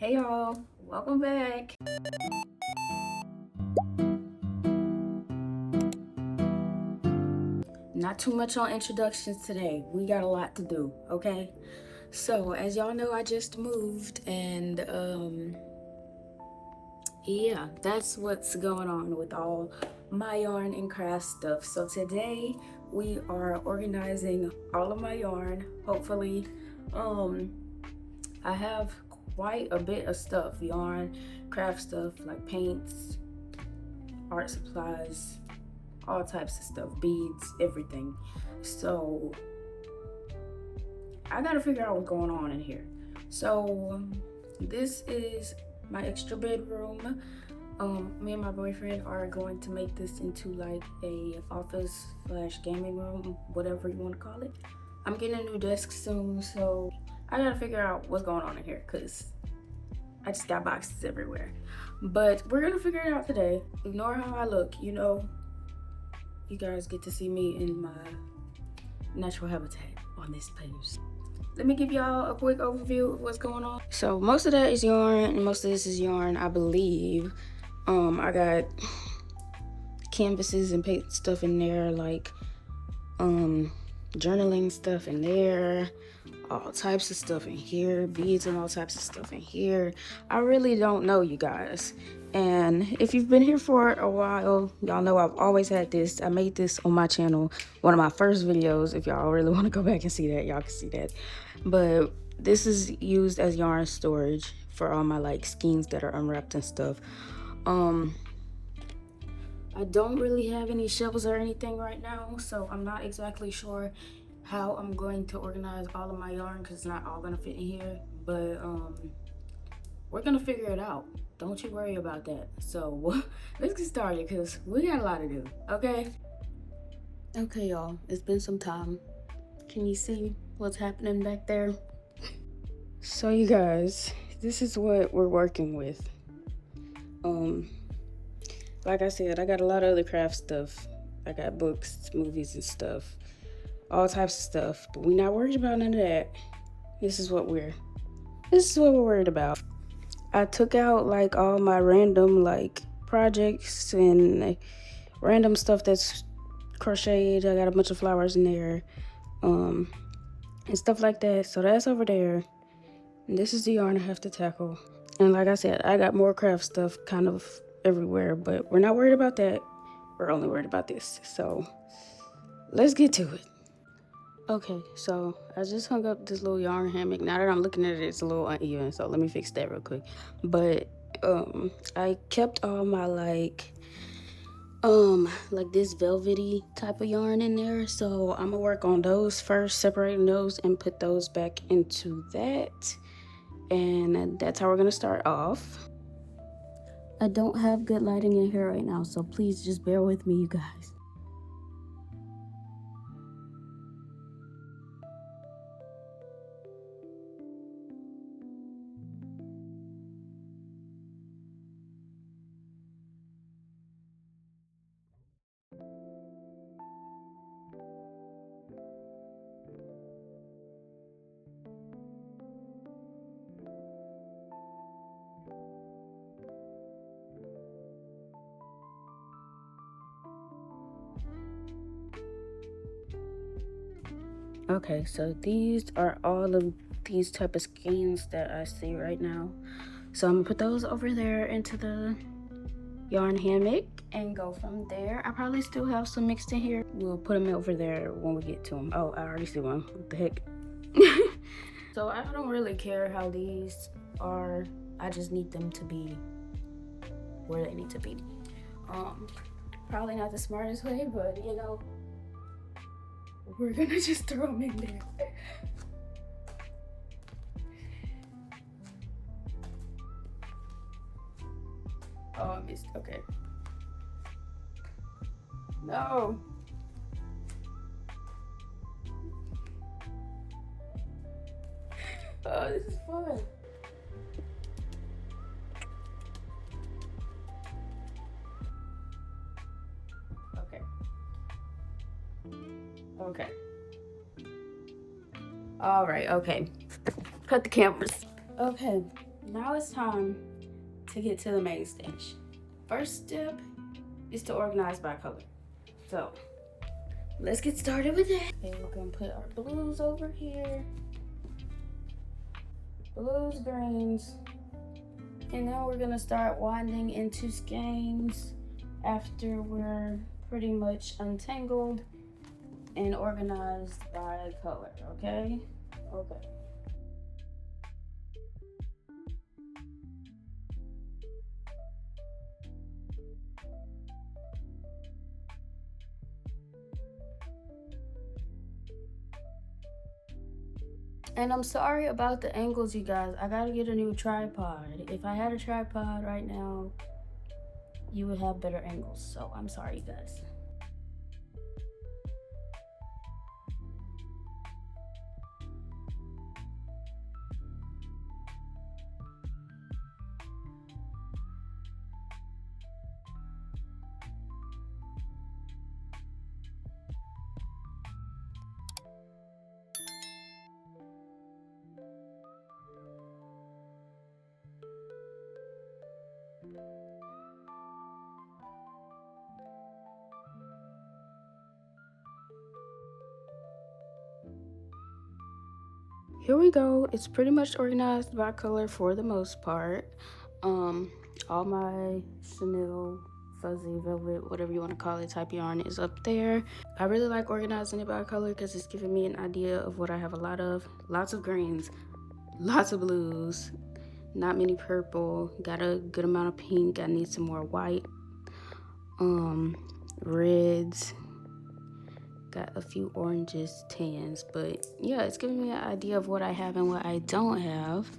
Hey y'all, welcome back. Not too much on introductions today. We got a lot to do, okay? So, as y'all know, I just moved and yeah, that's what's going on with all my yarn and craft stuff. So today we are organizing all of my yarn. Hopefully, I have quite a bit of stuff, yarn, craft stuff like paints, art supplies, all types of stuff, beads, everything. So I gotta figure out what's going on in here. So this is my extra bedroom. Me and my boyfriend are going to make this into like a office slash gaming room, whatever you want to call it. I'm getting a new desk soon, so I gotta figure out what's going on in here because I just got boxes everywhere. But we're gonna figure it out today. Ignore how I look, you know. You guys get to see me in my natural habitat on this page. Let me give y'all a quick overview of what's going on. So most of that is yarn, and most of this is yarn, I believe. I got canvases and paint stuff in there, like journaling stuff in there, all types of stuff in here, beads and all types of stuff in here. I really don't know, you guys. And if you've been here for a while, y'all know I've always had this. I made this on my channel, one of my first videos. If y'all really want to go back and see that, y'all can see that. But this is used as yarn storage for all my like skeins that are unwrapped and stuff. I don't really have any shelves or anything right now, so I'm not exactly sure how I'm going to organize all of my yarn because it's not all gonna fit in here. But we're gonna figure it out. Don't you worry about that. So let's get started because we got a lot to do, okay? Okay, y'all, it's been some time. Can you see what's happening back there? So you guys, this is what we're working with. Like I said, I got a lot of other craft stuff. I got books, movies and stuff, all types of stuff, but we're not worried about none of that. This is what we're worried about. I took out like all my random like projects and like, random stuff that's crocheted. I got a bunch of flowers in there, and stuff like that. So that's over there. And this is the yarn I have to tackle. And like I said, I got more craft stuff kind of everywhere, but we're not worried about that. We're only worried about this. So let's get to it. Okay, so I just hung up this little yarn hammock. Now that I'm looking at it, it's a little uneven, so let me fix that real quick. But I kept all my like this velvety type of yarn in there, so I'm gonna work on those first, separating those and put those back into that, and that's how we're gonna start off. I don't have good lighting in here right now, so please just bear with me, you guys. Okay, so these are all of these type of skeins that I see right now. So I'm gonna put those over there into the yarn hammock and go from there. I probably still have some mixed in here. We'll put them over there when we get to them. Oh, I already see one. What the heck? So I don't really care how these are. I just need them to be where they need to be. Probably not the smartest way, but you know, we're gonna just throw them in there. Oh, I missed. Okay. No. Oh, this is fun. Okay. Okay. All right. Okay. Cut the cameras. Okay. now it's time to get to the main stage. First step is to organize by color. So let's get started with that. Okay, we're gonna put our blues over here, blues, greens, and then we're gonna start winding into skeins after we're pretty much untangled and organized by color. Okay. And I'm sorry about the angles, you guys. I gotta get a new tripod. If I had a tripod right now, you would have better angles. So I'm sorry, you guys. Here we go. It's pretty much organized by color for the most part. All my Chanel fuzzy velvet, whatever you want to call it, type yarn is up there. I really like organizing it by color because it's giving me an idea of what I have a lot of. Lots of greens, lots of blues, not many purple, got a good amount of pink. I need some more white, reds, got a few oranges, tans, but yeah, it's giving me an idea of what I have and what I don't have.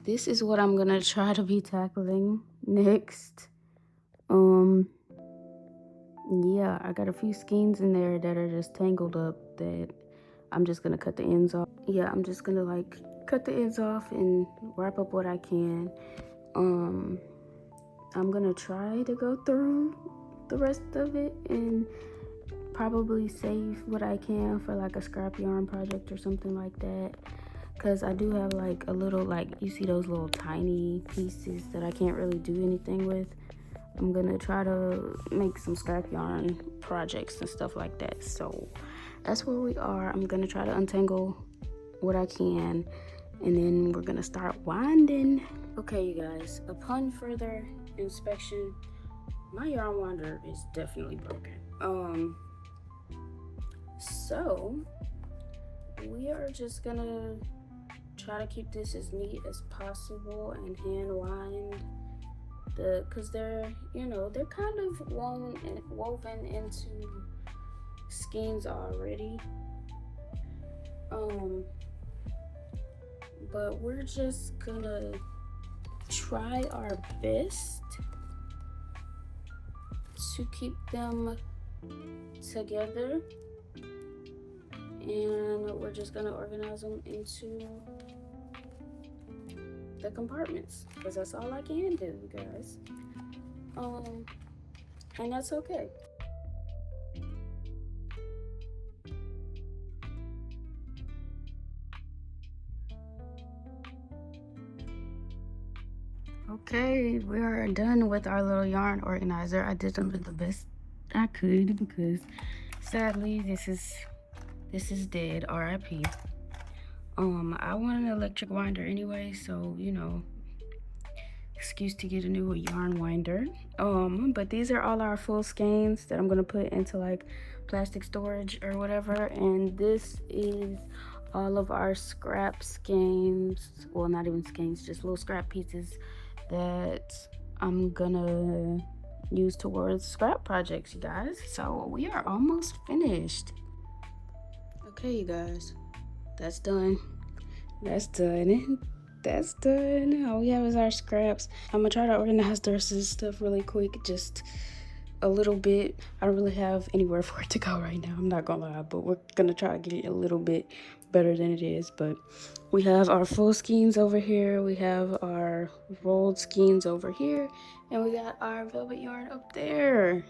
This is what I'm gonna try to be tackling next. Yeah, I got a few skeins in there that are just tangled up that I'm just gonna cut the ends off. Yeah, I'm just gonna like cut the ends off and wrap up what I can. I'm gonna try to go through the rest of it and probably save what I can for like a scrap yarn project or something like that, because I do have like a little, like, you see those little tiny pieces that I can't really do anything with. I'm gonna try to make some scrap yarn projects and stuff like that. So that's where we are. I'm gonna try to untangle what I can, and then we're gonna start winding. Okay, you guys, upon further inspection, my yarn winder is definitely broken. So we are just gonna try to keep this as neat as possible and hand wind because they're, they're kind of woven into skeins already. But we're just gonna try our best to keep them together, and we're just gonna organize them into the compartments because that's all I can do, guys. And that's okay. Okay, we are done with our little yarn organizer. I did them the best I could because sadly this is dead, RIP. I want an electric winder anyway, so excuse to get a new yarn winder. But these are all our full skeins that I'm gonna put into like plastic storage or whatever, and this is all of our scrap skeins, well, not even skeins, just little scrap pieces that I'm gonna use towards scrap projects, you guys. So we are almost finished. Okay, you guys, that's done. That's done. All we have is our scraps. I'm gonna try to organize the rest of this stuff really quick, just a little bit. I don't really have anywhere for it to go right now, I'm not gonna lie, but we're gonna try to get it a little bit better than it is. But we have our full skeins over here, we have our rolled skeins over here, and we got our velvet yarn up there.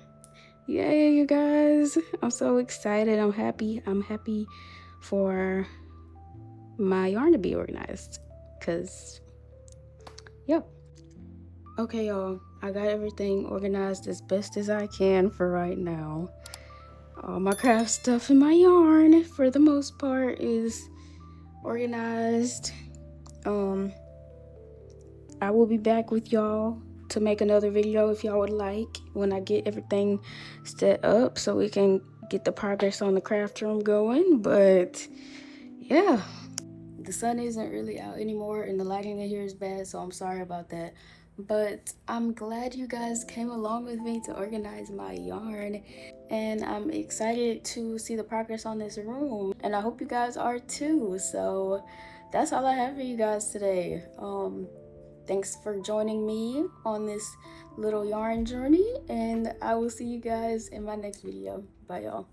Yay, you guys, I'm so excited. I'm happy for my yarn to be organized because Yep. Okay, y'all. I got everything organized as best as I can for right now. All my craft stuff and my yarn, for the most part, is organized. I will be back with y'all to make another video if y'all would like when I get everything set up so we can get the progress on the craft room going. But yeah, the sun isn't really out anymore and the lighting in here is bad, so I'm sorry about that. But I'm glad you guys came along with me to organize my yarn, and I'm excited to see the progress on this room, and I hope you guys are too. So that's all I have for you guys today. Thanks for joining me on this little yarn journey, and I will see you guys in my next video. Bye, y'all.